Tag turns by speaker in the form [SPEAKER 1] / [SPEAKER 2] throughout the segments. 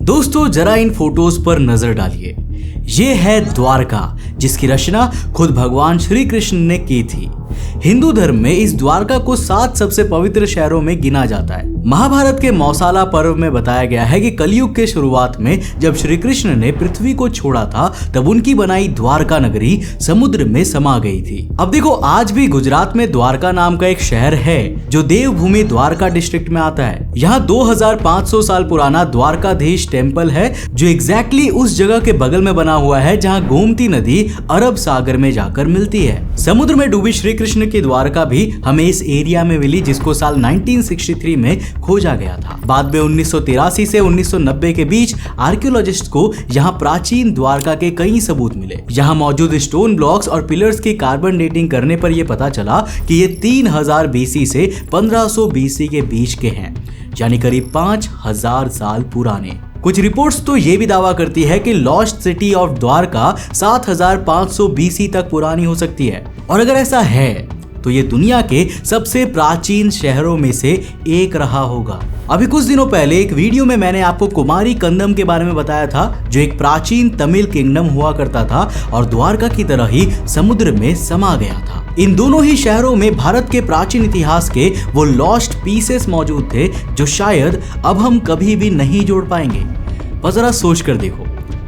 [SPEAKER 1] दोस्तों जरा इन फोटोज पर नजर डालिए। ये है द्वारका, जिसकी रचना खुद भगवान श्री कृष्ण ने की थी। हिंदू धर्म में इस द्वारका को 7 सबसे पवित्र शहरों में गिना जाता है। महाभारत के मौसाला पर्व में बताया गया है कि कलयुग के शुरुआत में जब श्री कृष्ण ने पृथ्वी को छोड़ा था, तब उनकी बनाई द्वारका नगरी समुद्र में समा गई थी। अब देखो, आज भी गुजरात में द्वारका नाम का एक शहर है जो देवभूमि द्वारका डिस्ट्रिक्ट में आता है। यहाँ 2500 साल पुराना द्वारकाधीश टेम्पल है, जो एग्जैक्टली उस जगह के बगल में बना हुआ है जहाँ गोमती नदी अरब सागर में जाकर मिलती है। समुद्र में डूबी श्री कृष्ण की द्वारका भी हमें इस एरिया में मिली, जिसको साल 1963 में खोजा गया था। बाद में 1983 से 1990 के बीच आर्कियोलॉजिस्ट को यहाँ प्राचीन द्वारका के कई सबूत मिले। यहाँ मौजूद स्टोन ब्लॉक्स और पिलर्स की कार्बन डेटिंग करने पर यह पता चला कि ये 3000 BC से 1500 BC के बीच के हैं, यानी करीब 5000 साल पुराने। कुछ रिपोर्ट्स तो ये भी दावा करती है कि lost city of Dwarka 7500 BC तक पुरानी हो सकती है। और अगर ऐसा है तो ये दुनिया के सबसे प्राचीन शहरों में से एक रहा होगा। अभी कुछ दिनों पहले एक वीडियो में मैंने आपको कुमारी कंदम के बारे में बताया था, जो एक प्राचीन तमिल किंगडम हुआ करता था और द्वारका की तरह ही समुद्र में समा गया था। इन दोनों ही शहरों में भारत के प्राचीन इतिहास के वो लॉस्ट पीसेस मौजूद थे जो शायद अब हम कभी भी नहीं जोड़ पाएंगे। पर जरा सोच कर देखो,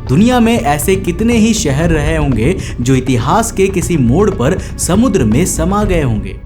[SPEAKER 1] दुनिया में ऐसे कितने ही शहर रहे होंगे जो इतिहास के किसी मोड़ पर समुद्र में समा गए होंगे।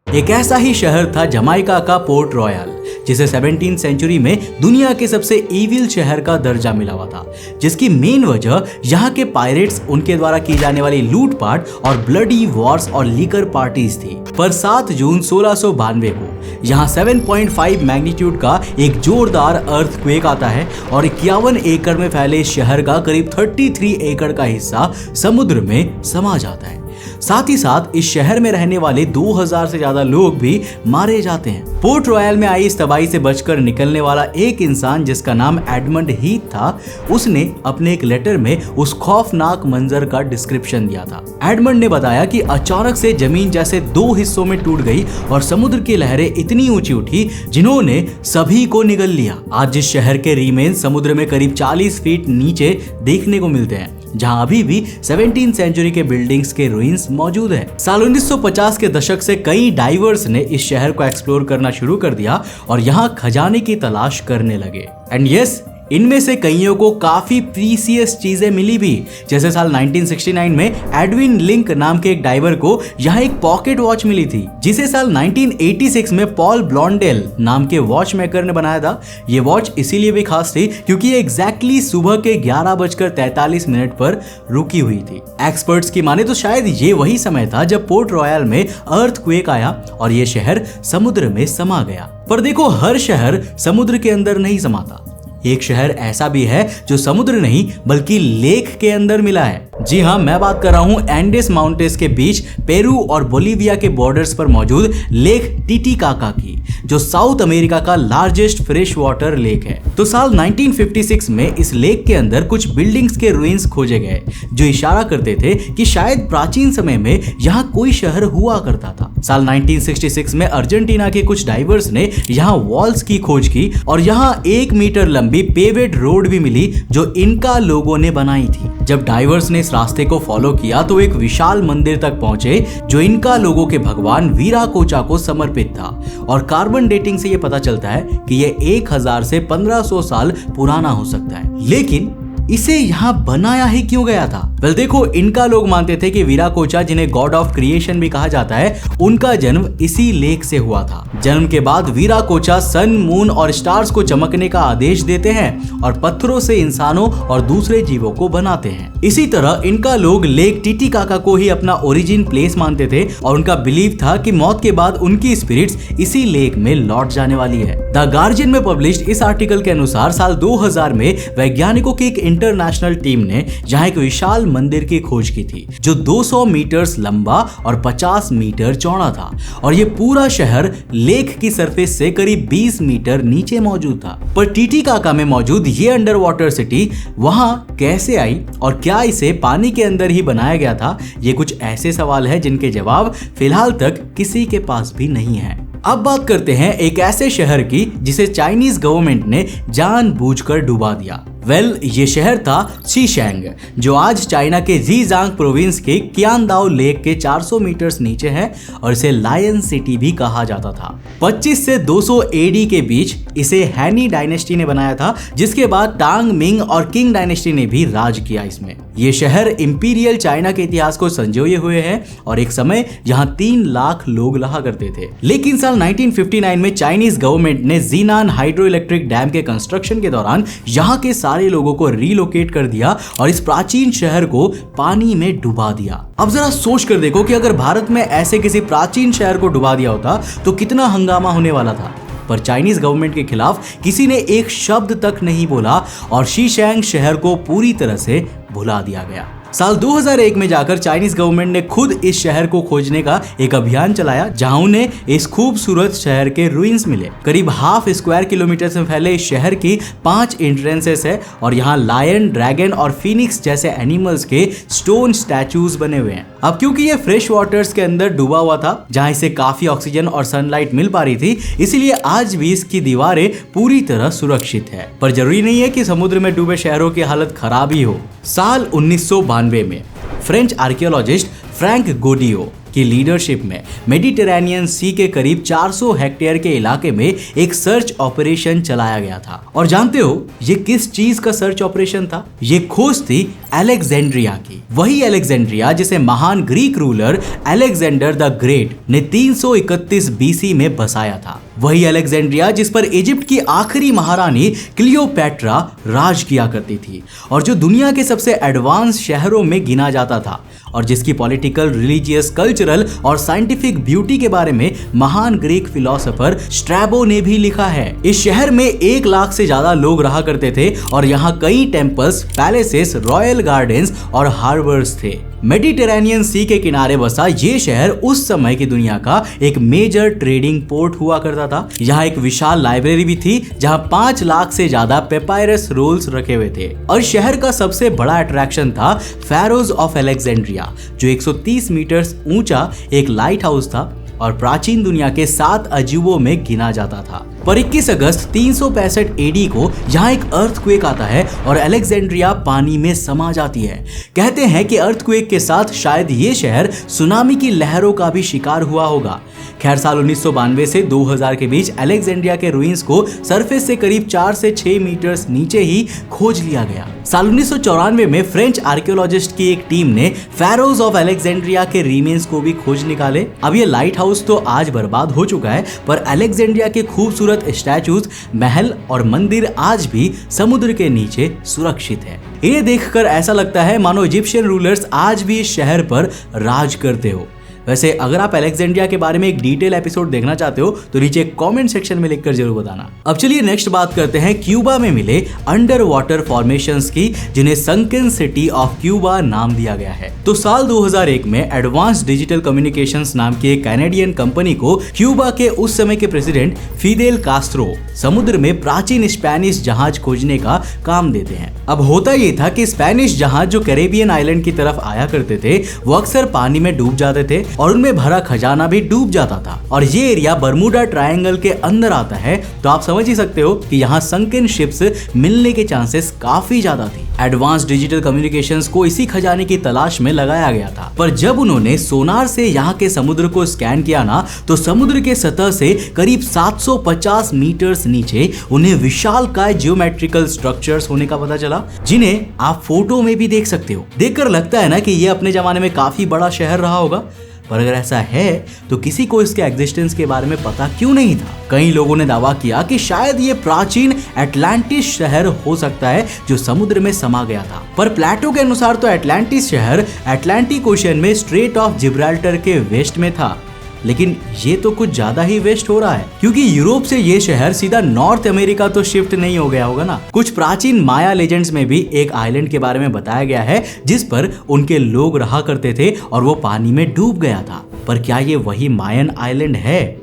[SPEAKER 1] एक ऐसा ही शहर था जमाइका का पोर्ट रॉयल, जिसे 17वीं सेंचुरी में दुनिया के सबसे इविल शहर का दर्जा मिला हुआ था, जिसकी मेन वजह यहाँ के पायरेट्स, उनके द्वारा की जाने वाली लूटपाट और ब्लडी वॉर्स और लीकर पार्टीज थी। पर 7 जून 1692 को यहाँ 7.5 मैग्नीट्यूड का एक जोरदार अर्थक्वेक आता है और 51 एकड़ में फैले इस शहर का करीब 33 एकड़ का हिस्सा समुद्र में समा जाता है। साथ ही साथ इस शहर में रहने वाले 2000 से ज्यादा लोग भी मारे जाते हैं। पोर्ट रॉयल में आई इस तबाही से बचकर निकलने वाला एक इंसान, जिसका नाम एडमंड हीथ था, उसने अपने एक लेटर में उस खौफनाक मंजर का डिस्क्रिप्शन दिया था। एडमंड ने बताया कि अचानक से जमीन जैसे 2 हिस्सों में टूट गई और समुद्र की लहरें इतनी ऊंची उठी जिन्होंने सभी को निगल लिया। आज जिस शहर के रीमेन समुद्र में करीब 40 फीट नीचे देखने को मिलते हैं, जहां अभी भी 17वीं सेंचुरी के बिल्डिंग्स के रुइंस मौजूद है। साल 1950 के दशक से कई डाइवर्स ने इस शहर को एक्सप्लोर करना शुरू कर दिया और यहां खजाने की तलाश करने लगे। एंड यस, इनमें से कईयों को काफी प्रीसियस चीजें मिली भी। जैसे साल 1969 में एडविन लिंक नाम के एक डाइवर को यहाँ एक पॉकेट वॉच मिली थी, जिसे साल 1986 में पॉल ब्लॉन्डेल नाम के वॉच मेकर ने बनाया था। ये वॉच इसीलिए भी खास थी क्योंकि ये एग्जैक्टली सुबह के 11:43 पर रुकी हुई थी। एक्सपर्ट्स की माने तो शायद ये वही समय था जब पोर्ट रॉयल में अर्थक्वेक आया और ये शहर समुद्र में समा गया। पर देखो, हर शहर समुद्र के अंदर नहीं समाता। एक शहर ऐसा भी है जो समुद्र नहीं बल्कि लेक के अंदर मिला है। जी हाँ, मैं बात कर रहा हूँ एंडेस माउंटेन्स के बीच पेरू और बोलिविया के बॉर्डर्स पर मौजूद लेक टिटिकाका की, जो साउथ अमेरिका का लार्जेस्ट फ्रेश वाटर लेक है। तो साल 1956 में इस लेक के अंदर कुछ बिल्डिंग्स के रुइंस खोजे गए, जो इशारा करते थे कि शायद प्राचीन समय में यहाँ कोई शहर हुआ करता था। साल 1966 में अर्जेंटीना के कुछ डाइवर्स ने यहाँ वॉल्स की खोज की और यहाँ 1 मीटर लंबी पेवेड रोड भी मिली, जो इनका लोगों ने बनाई थी। जब डाइवर्स ने इस रास्ते को फॉलो किया तो एक विशाल मंदिर तक पहुंचे, जो इनका लोगों के भगवान वीराकोचा को समर्पित था। और कार्बन डेटिंग से ये पता चलता है कि ये 1000 से 1500 साल पुराना हो सकता है। लेकिन इसे यहाँ बनाया ही क्यों गया था? वेल देखो, इनका लोग मानते थे कि वीराकोचा, जिन्हें गॉड ऑफ क्रिएशन भी कहा जाता है, उनका जन्म इसी लेक से हुआ था। जन्म के बाद वीराकोचा सन, मून और स्टार्स को चमकने का आदेश देते हैं और पत्थरों से इंसानों और दूसरे जीवों को बनाते हैं। इसी तरह इनका लोग लेक टिटिकाका को ही अपना ओरिजिन प्लेस मानते थे और उनका बिलीव था कि मौत के बाद उनकी स्पिरिट्स इसी लेक में लौट जाने वाली है। द गार्जियन में पब्लिश्ड इस आर्टिकल के अनुसार साल 2000 में वैज्ञानिकों की एक इंटरनेशनल टीम ने यहाँ एक विशाल मंदिर की खोज की थी, जो 200 मीटर्स लंबा और 50 मीटर चौड़ा था और ये पूरा शहर लेक की सरफेस से करीब 20 मीटर नीचे मौजूद था। पर टिटिकाका में मौजूद ये अंडर वाटर सिटी वहां कैसे आई और क्या इसे पानी के अंदर ही बनाया गया था? ये कुछ ऐसे सवाल है जिनके जवाब फिलहाल तक किसी के पास भी नहीं है। अब बात करते हैं एक ऐसे शहर की जिसे चाइनीज गवर्नमेंट ने जानबूझकर डुबा दिया। ये शहर था शीशैंग, जो आज चाइना के जीजांग प्रोविंस के क्यानदाओ लेक के 400 मीटर्स नीचे है और इसे लायन सिटी भी कहा जाता था। 25 से 200 एडी के बीच इसे हैनी डायनेस्टी ने बनाया था, जिसके बाद टांग, मिंग और किंग डायनेस्टी ने भी राज किया इसमें। ये शहर इंपीरियल चाइना के इतिहास को संजोए हुए है और एक समय यहाँ 3 लाख लोग रहा करते थे। लेकिन साल 1959 में चाइनीज गवर्नमेंट ने जीनान हाइड्रो इलेक्ट्रिक डैम के कंस्ट्रक्शन के दौरान यहाँ के सारे लोगों को रिलोकेट कर दिया और इस प्राचीन शहर को पानी में डुबा दिया। अब जरा सोच कर देखो कि अगर भारत में ऐसे किसी प्राचीन शहर को डुबा दिया होता तो कितना हंगामा होने वाला था। पर चाइनीज गवर्नमेंट के खिलाफ किसी ने एक शब्द तक नहीं बोला और शीशैंग शहर को पूरी तरह से भुला दिया गया। साल 2001 में जाकर चाइनीज गवर्नमेंट ने खुद इस शहर को खोजने का एक अभियान चलाया, जहां उन्हें इस खूबसूरत शहर के रुइंस मिले। करीब ½ स्क्वायर किलोमीटर से फैले इस शहर की 5 एंट्रेंसेस है और यहाँ लायन, ड्रैगन और फीनिक्स जैसे एनिमल्स के स्टोन स्टैचूज बने हुए हैं। अब क्योंकि ये फ्रेश वाटर्स के अंदर डूबा हुआ था, जहाँ इसे काफी ऑक्सीजन और सनलाइट मिल पा रही थी, इसीलिए आज भी इसकी दीवारें पूरी तरह सुरक्षित है। पर जरूरी नहीं है कि समुद्र में डूबे शहरों की हालत खराब ही हो। साल 1992 में फ्रेंच आर्कियोलॉजिस्ट फ्रैंक गोडियो की लीडरशिप में मेडिटेरेनियन सी के करीब 400 हेक्टेयर के इलाके में एक सर्च ऑपरेशन चलाया गया था। और जानते हो ये किस चीज का सर्च ऑपरेशन था? ये खोज थी अलेक्जेंड्रिया की। वही अलेक्जेंड्रिया जिसे महान Greek ruler Alexander the great ने 331 बीसी में बसाया था। वही अलेक्जेंड्रिया जिस पर इजिप्ट की आखिरी महारानी क्लियोपैट्रा राज किया करती थी और जो दुनिया के सबसे एडवांस शहरों में गिना जाता था और जिसकी पॉलिटिकल, रिलीजियस, कल्चरल और साइंटिफिक ब्यूटी के बारे में महान ग्रीक फिलोसोफर स्ट्रैबो ने भी लिखा है। इस शहर में 1 लाख से ज्यादा लोग रहा करते थे और यहाँ कई टेम्पल्स, पैलेसेस, रॉयल गार्डन्स और हार्बर्स थे। मेडिटेरेनियन सी के किनारे बसा ये शहर उस समय की दुनिया का एक मेजर ट्रेडिंग पोर्ट हुआ करता था। यहाँ एक विशाल लाइब्रेरी भी थी जहाँ 5 लाख से ज्यादा पेपायरस रोल्स रखे हुए थे। और शहर का सबसे बड़ा अट्रैक्शन था फैरोज ऑफ अलेक्जेंड्रिया, जो 130 मीटर ऊंचा एक लाइट हाउस था और प्राचीन दुनिया के 7 अजूबों में गिना जाता था। पर 21 अगस्त 365 एडी को यहाँ एक अर्थक्वेक आता है और अलेक्जेंड्रिया पानी में समा जाती है। कहते हैं कि अर्थक्वेक के साथ शायद ये शहर सुनामी की लहरों का भी शिकार हुआ होगा। खैर, साल 1992 से 2000 के बीच अलेक्जेंड्रिया के रुइंस को सरफेस से करीब 4 से 6 मीटर्स नीचे ही खोज लिया गया। साल 1994 में फ्रेंच आर्कियोलॉजिस्ट की एक टीम ने फैरोज ऑफ अलेक्जेंड्रिया के रिमेन्स को भी खोज निकाले। अब ये लाइट हाउस तो आज बर्बाद हो चुका है, पर अलेक्जेंड्रिया के खूबसूरत स्टैचूज, महल और मंदिर आज भी समुद्र के नीचे सुरक्षित है। इन्हें देखकर ऐसा लगता है मानो इजिप्शियन रूलर्स आज भी इस शहर पर राज करते हो। वैसे अगर आप अलेक्जेंड्रिया के बारे में एक डिटेल एपिसोड देखना चाहते हो तो नीचे कमेंट सेक्शन में लिखकर जरूर बताना। अब चलिए नेक्स्ट बात करते हैं क्यूबा में मिले अंडर वाटर फॉर्मेशंस की, जिन्हें संकन सिटी ऑफ क्यूबा नाम दिया गया है। तो साल 2001 में एडवांस डिजिटल कम्युनिकेशंस नाम की एक कैनेडियन कंपनी को क्यूबा के उस समय के प्रेसिडेंट फिदेल कास्ट्रो समुद्र में प्राचीन स्पेनिश जहाज खोजने का काम देते हैं। अब होता ये था कि स्पेनिश जहाज जो कैरेबियन आइलैंड की तरफ आया करते थे वो अक्सर पानी में डूब जाते थे और उनमें भरा खजाना भी डूब जाता था। और ये एरिया बर्मुडा ट्रायंगल के अंदर आता है, तो आप समझ ही सकते हो कि यहाँ संकन शिप्स मिलने के चांसेस काफी ज्यादा थी। एडवांस डिजिटल कम्युनिकेशंस को इसी खजाने की तलाश में लगाया गया था। पर जब उन्होंने सोनार से यहाँ के समुद्र को स्कैन किया ना, तो समुद्र के सतह से करीब 750 मीटर्स नीचे उन्हें विशालकाय जियोमेट्रिकल स्ट्रक्चर्स होने का पता चला, जिन्हें आप फोटो में भी देख सकते हो। देखकर लगता है ना कि ये अपने जमाने में काफी बड़ा शहर रहा होगा, पर अगर ऐसा है तो किसी को इसके एग्जिस्टेंस के बारे में पता क्यों नहीं था? कई लोगों ने दावा किया कि शायद ये प्राचीन एटलांटिस शहर हो सकता है जो समुद्र में समा गया था। पर प्लेटो के अनुसार तो एटलांटिस शहर अटलांटिक ओशन में स्ट्रेट ऑफ जिब्राल्टर के वेस्ट में था। लेकिन ये तो कुछ ज्यादा ही वेस्ट हो रहा है, क्योंकि यूरोप से ये शहर सीधा नॉर्थ अमेरिका तो शिफ्ट नहीं हो गया होगा ना। कुछ प्राचीन माया लेजेंड्स में भी एक आइलैंड के बारे में बताया गया है जिस पर उनके लोग रहा करते थे और वो पानी में डूब गया था। पर क्या ये वही मायन आइलैंड है?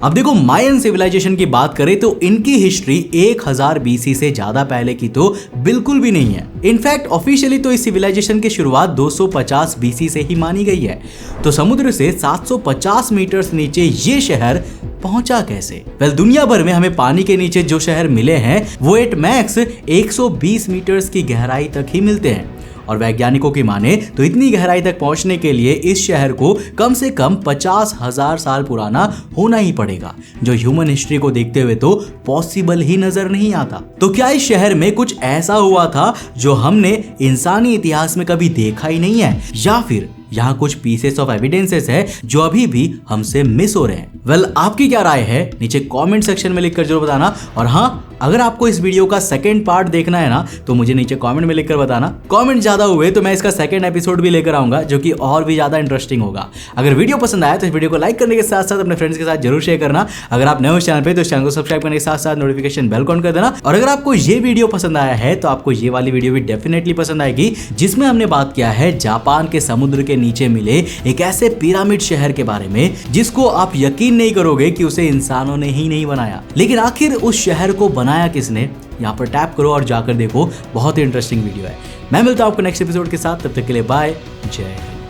[SPEAKER 1] अब देखो, मायन सिविलाइजेशन की बात करें तो इनकी हिस्ट्री 1000 बीसी से ज्यादा पहले की तो बिल्कुल भी नहीं है। इनफैक्ट ऑफिशियली तो इस सिविलाइजेशन की शुरुआत 250 बीसी से ही मानी गई है। तो समुद्र से 750 मीटर नीचे ये शहर पहुंचा कैसे? वेल, दुनिया भर में हमें पानी के नीचे जो शहर मिले हैं वो एट मैक्स 120 मीटर्स की गहराई तक ही मिलते हैं, और वैज्ञानिकों की माने तो इतनी गहराई तक पहुंचने के लिए इस शहर को कम से कम 50,000 साल पुराना होना ही पड़ेगा, जो ह्यूमन हिस्ट्री को देखते हुए तो पॉसिबल ही नजर नहीं आता। तो क्या इस शहर में कुछ ऐसा हुआ था जो हमने इंसानी इतिहास में कभी देखा ही नहीं है, या फिर यहाँ कुछ पीसेस ऑफ एविडेंसेस है जो अभी भी हमसे मिस हो रहे हैं? वेल, आपकी क्या राय है नीचे कमेंट सेक्शन में लिखकर जरूर बताना। और हाँ, अगर आपको इस वीडियो का सेकंड पार्ट देखना है ना, तो मुझे नीचे कमेंट में लिखकर बताना। कमेंट ज्यादा हुए तो मैं इसका सेकंड एपिसोड भी लेकर आऊंगा, जो कि और भी ज्यादा इंटरेस्टिंग होगा। अगर वीडियो पसंद आया तो इस वीडियो को लाइक करने के साथ साथ अपने फ्रेंड्स के साथ जरूर शेयर करना। अगर आप नए हो इस चैनल पे तो इस चैनल को सब्सक्राइब करने के साथ साथ नोटिफिकेशन बेल ऑन कर देना। और अगर आपको ये वीडियो पसंद आया है तो आपको ये वाली वीडियो भी डेफिनेटली पसंद आएगी, जिसमें हमने बात किया है जापान के समुद्र के नीचे मिले एक ऐसे पिरामिड शहर के बारे में जिसको आप यकीन नहीं करोगे कि उसे इंसानों ने ही नहीं बनाया। लेकिन आखिर उस शहर को बनाया किसने? यहाँ पर टैप करो और जाकर देखो, बहुत ही इंटरेस्टिंग वीडियो है। मैं मिलता हूं आपको नेक्स्ट एपिसोड के साथ, तब तक के लिए बाय, जय हिंद।